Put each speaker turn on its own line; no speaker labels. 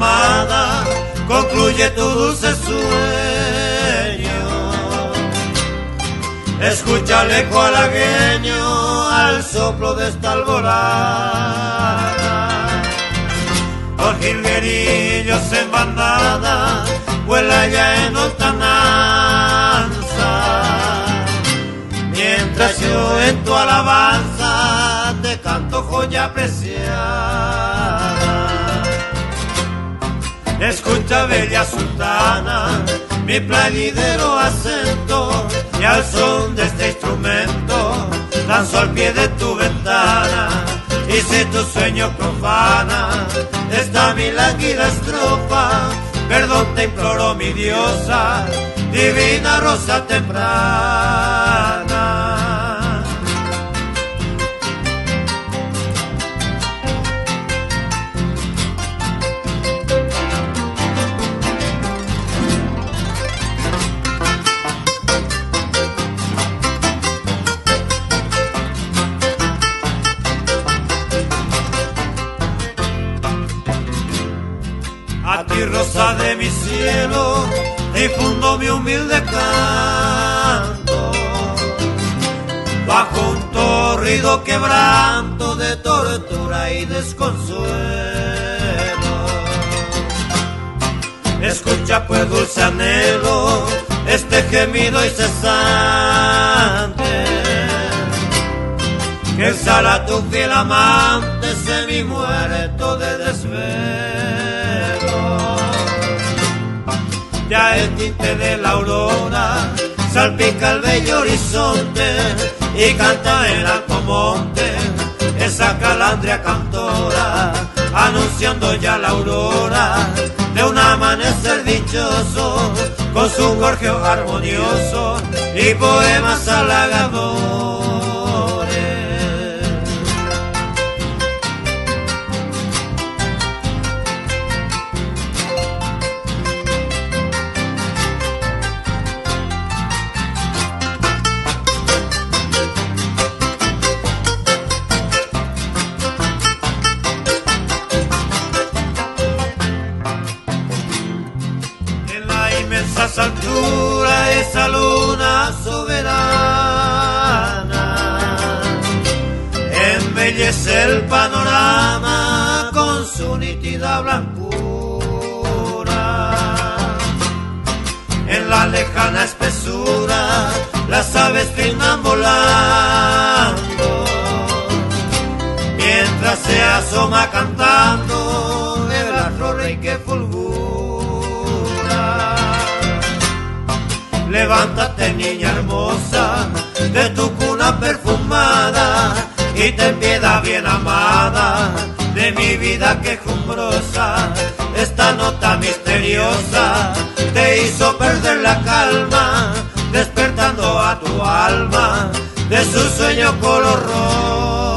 amada, concluye tu dulce sueño. Escucha el eco halagueño al soplo de esta alborada. Los jilguerillos en bandada vuela ya en lontananza, mientras yo en tu alabanza te canto joya preciada. Escucha, bella sultana, mi plañidero acento, y al son de este instrumento danzo al pie de tu ventana. Y si tu sueño profana esta mi lánguida estrofa, perdón te imploro, mi diosa, divina rosa temprana. A ti, rosa de mi cielo, difundo mi humilde canto, bajo un torrido quebranto de tortura y desconsuelo. Escucha pues, dulce anhelo, este gemido incesante, que exhala tu fiel amante semi-muerto de desvelo. Ya el tinte de la aurora salpica el bello horizonte y canta en el alto monte esa calandria cantora, anunciando ya la aurora de un amanecer dichoso, con su gorjeo armonioso y poemas halagadores. Inmensas alturas, esa luna soberana embellece el panorama con su nítida blancura. En la lejana espesura las aves findan volando, mientras se asoma cantando el astro rey que fulgura. Levántate, niña hermosa, de tu cuna perfumada, y ten piedad, bien amada, de mi vida quejumbrosa. Esta nota misteriosa te hizo perder la calma, despertando a tu alma de su sueño color rojo.